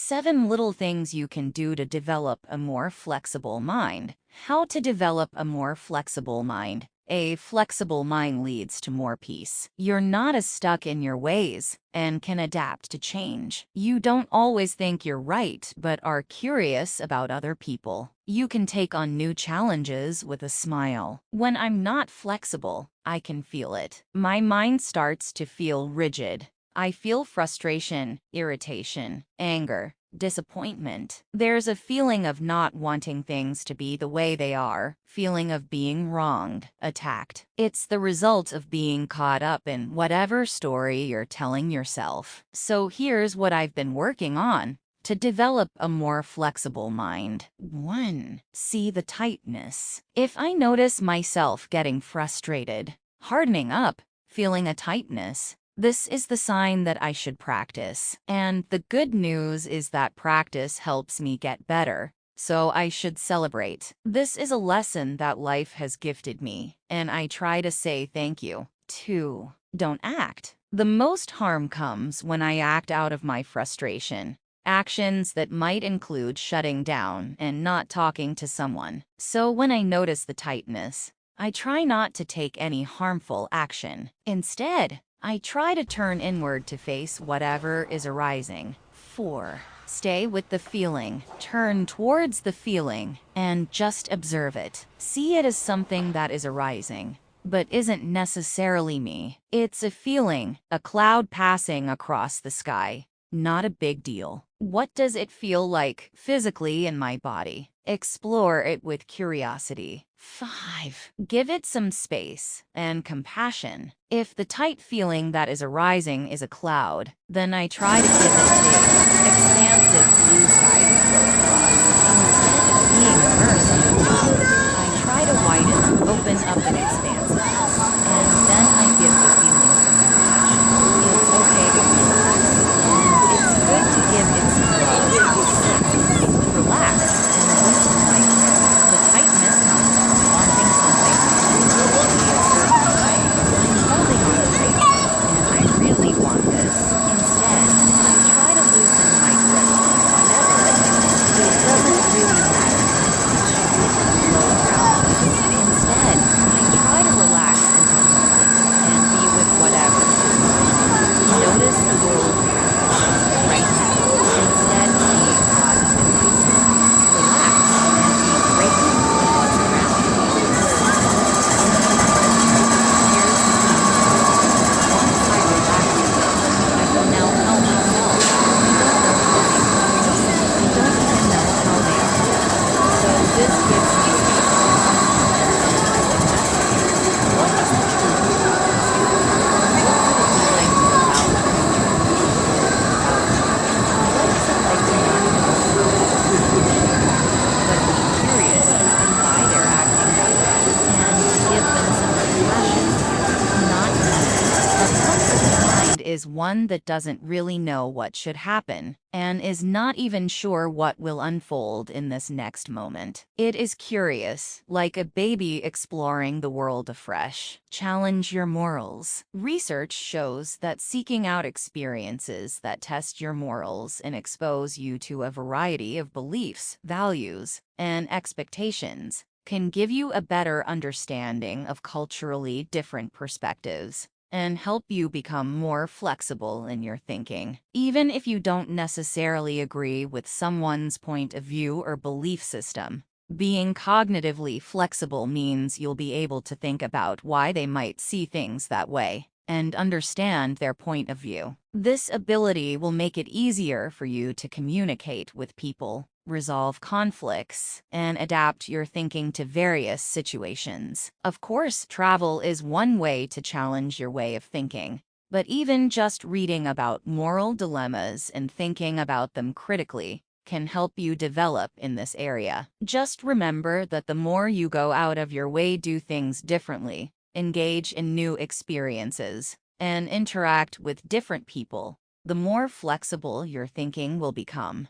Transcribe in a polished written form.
7 little things you can do to develop a more flexible mind. How to develop a more flexible mind. A flexible mind leads to more peace. You're not as stuck in your ways and can adapt to change. You don't always think you're right, but are curious about other people. You can take on new challenges with a smile. When I'm not flexible, I can feel it. My mind starts to feel rigid. I feel frustration, irritation, anger, disappointment. There's a feeling of not wanting things to be the way they are, feeling of being wronged, attacked. It's the result of being caught up in whatever story you're telling yourself. So here's what I've been working on to develop a more flexible mind. 1. See the tightness. If I notice myself getting frustrated, hardening up, feeling a tightness, this is the sign that I should practice. And the good news is that practice helps me get better, so I should celebrate. This is a lesson that life has gifted me, and I try to say thank you. 2. Don't act. The most harm comes when I act out of my frustration. Actions that might include shutting down and not talking to someone. So when I notice the tightness, I try not to take any harmful action. Instead, I try to turn inward to face whatever is arising. 4. Stay with the feeling. Turn towards the feeling and just observe it. See it as something that is arising, but isn't necessarily me. It's a feeling, a cloud passing across the sky. Not a big deal. What does it feel like physically in my body? Explore it with curiosity. 5. Give it some space and compassion. If the tight feeling that is arising is a cloud, then I try to give it a big, expansive blue sky to float across. Instead of being immersed in the cloud, I try to widen, open up an expansiveness, and then I give the feeling some compassion. It's okay to feel this, and it's good to give it some love. 6. Relax and loosen my grip. The tightness comes from wanting something to be a certain way. I'm holding on tightly, and I really want this. Instead, I try to loosen my grip on whatever it is. It doesn't really matter how much it can float around me. Instead, I try to relax into the moment and be with whatever is going on. Notice the world right now, instead of being caught up in my story. Relax and be grateful for the surroundings. Here's the key. Once I relax a bit, I can now tell myself I don't know how they are. I don't even know how they are. So this gives me peace of mind, and I can ask, what is the truth about this? What would it be like to allow the future to be without me? What is it like to not know how to but be curious about why they're acting that way and to give them some compassion, not judgment? A flexible mind is one that doesn't really know what should happen and is not even sure what will unfold in this next moment. It is curious, like a baby exploring the world afresh. Challenge your morals. Research shows that seeking out experiences that test your morals and expose you to a variety of beliefs, values, and expectations can give you a better understanding of culturally different perspectives and help you become more flexible in your thinking. Even if you don't necessarily agree with someone's point of view or belief system, being cognitively flexible means you'll be able to think about why they might see things that way and understand their point of view. This ability will make it easier for you to communicate with people, resolve conflicts, and adapt your thinking to various situations. Of course, travel is one way to challenge your way of thinking, but even just reading about moral dilemmas and thinking about them critically can help you develop in this area. Just remember that the more you go out of your way, do things differently, engage in new experiences, and interact with different people, the more flexible your thinking will become.